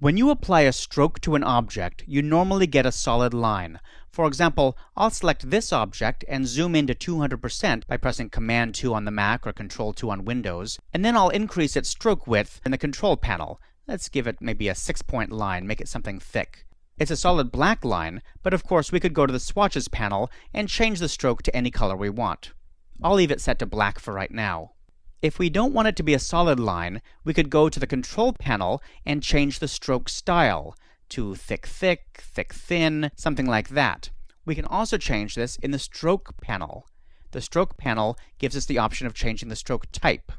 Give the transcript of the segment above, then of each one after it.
When you apply a stroke to an object, you normally get a solid line. For example, I'll select this object and zoom in to 200% by pressing Command 2 on the Mac or Control 2 on Windows, and then I'll increase its stroke width in the control panel. Let's give it maybe a 6-point line, make it something thick. It's a solid black line, but of course we could go to the Swatches panel and change the stroke to any color we want. I'll leave it set to black for right now. If we don't want it to be a solid line, we could go to the Control panel and change the stroke style to thick, thin, something like that. We can also change this in the Stroke panel. The Stroke panel gives us the option of changing the stroke type.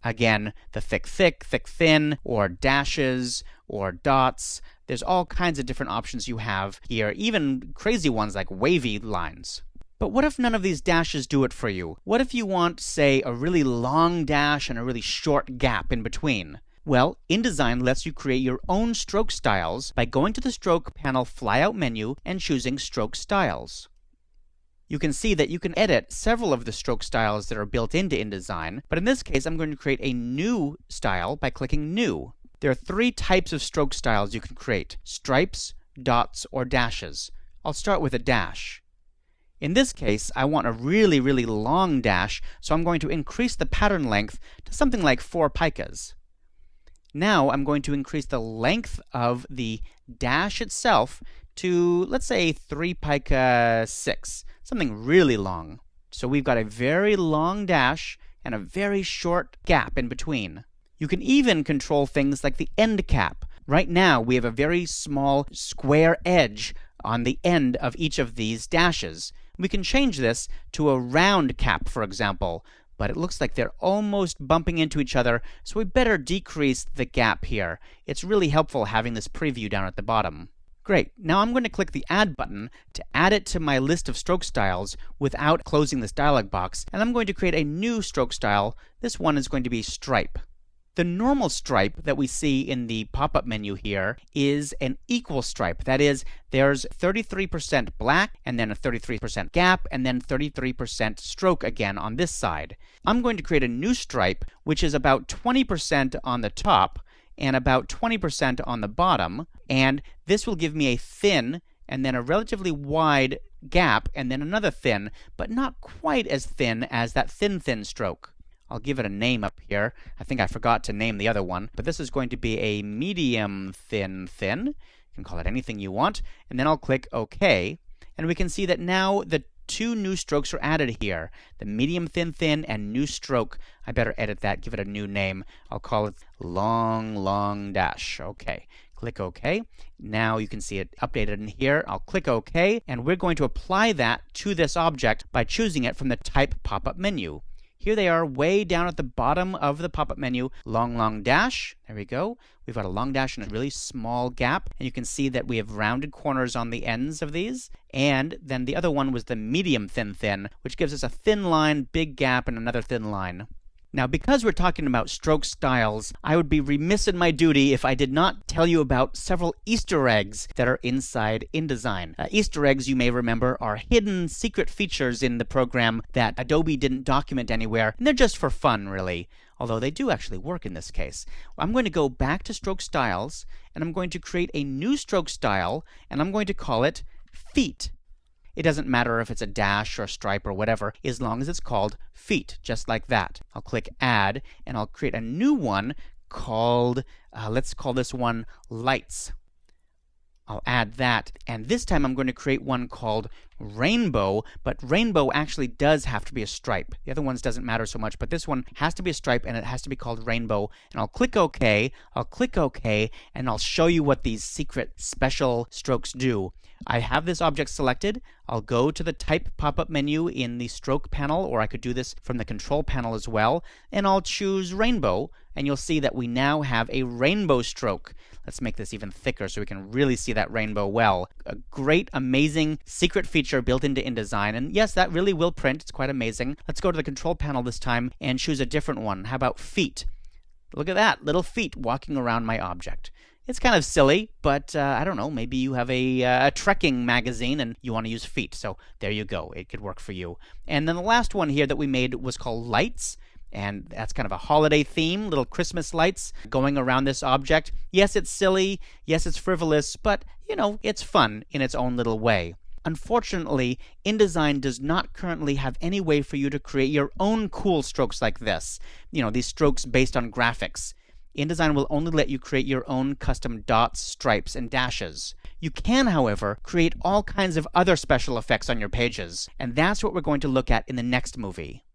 Again, the thick, thin, or dashes, or dots. There's all kinds of different options you have here, even crazy ones like wavy lines. But what if none of these dashes do it for you? What if you want, say, a really long dash and a really short gap in between? Well, InDesign lets you create your own stroke styles by going to the Stroke panel flyout menu and choosing Stroke Styles. You can see that you can edit several of the stroke styles that are built into InDesign, but in this case I'm going to create a new style by clicking New. There are 3 types of stroke styles you can create: stripes, dots, or dashes. I'll start with a dash. In this case, I want a really long dash, so I'm going to increase the pattern length to something like 4 picas. Now I'm going to increase the length of the dash itself to, let's say, 3 pica 6, something really long. So we've got a very long dash and a very short gap in between. You can even control things like the end cap. Right now we have a very small square edge on the end of each of these dashes. We can change this to a round cap, for example, but it looks like they're almost bumping into each other, so we better decrease the gap here. It's really helpful having this preview down at the bottom. Great, now I'm going to click the Add button to add it to my list of stroke styles without closing this dialog box, and I'm going to create a new stroke style. This one is going to be Stripe. The normal stripe that we see in the pop-up menu here is an equal stripe. That is, there's 33% black, and then a 33% gap, and then 33% stroke again on this side. I'm going to create a new stripe, which is about 20% on the top, and about 20% on the bottom, and this will give me a thin, and then a relatively wide gap, and then another thin, but not quite as thin as that thin stroke. I'll give it a name up here. I think I forgot to name the other one, but this is going to be a medium thin. You can call it anything you want, and then I'll click OK, and we can see that now the 2 new strokes are added here, the medium thin and new stroke. I better edit that, give it a new name. I'll call it long dash. Okay, click OK. Now you can see it updated in here. I'll click OK, and we're going to apply that to this object by choosing it from the Type pop-up menu. Here they are way down at the bottom of the pop-up menu, long dash. There we go. We've got a long dash and a really small gap, and you can see that we have rounded corners on the ends of these. And then the other one was the medium thin, which gives us a thin line, big gap, and another thin line. Now, because we're talking about stroke styles, I would be remiss in my duty if I did not tell you about several Easter eggs that are inside InDesign. Easter eggs, you may remember, are hidden secret features in the program that Adobe didn't document anywhere, and they're just for fun, really, although they do actually work in this case. I'm going to go back to Stroke Styles, and I'm going to create a new stroke style, and I'm going to call it Feet. It doesn't matter if it's a dash or a stripe or whatever, as long as it's called Feet, just like that. I'll click Add, and I'll create a new one called, let's call this one Lights. I'll add that, and this time I'm going to create one called Rainbow, but Rainbow actually does have to be a stripe. The other ones doesn't matter so much, but this one has to be a stripe, and it has to be called Rainbow. And I'll click OK, and I'll show you what these secret special strokes do. I have this object selected. I'll go to the Type pop-up menu in the Stroke panel, or I could do this from the Control panel as well, and I'll choose Rainbow, and you'll see that we now have a rainbow stroke. Let's make this even thicker so we can really see that rainbow well. A great, amazing secret feature built into InDesign, and yes, that really will print. It's quite amazing. Let's go to the Control panel this time and choose a different one. How about Feet? Look at that, little feet walking around my object. It's kind of silly, but I don't know, maybe you have a trekking magazine and you want to use feet, so there you go. It could work for you. And then the last one here that we made was called Lights, And that's kind of a holiday theme, little Christmas lights going around this object. Yes, it's silly. Yes, it's frivolous, but, it's fun in its own little way. Unfortunately, InDesign does not currently have any way for you to create your own cool strokes like this. These strokes based on graphics. InDesign will only let you create your own custom dots, stripes, and dashes. You can, however, create all kinds of other special effects on your pages, and that's what we're going to look at in the next movie.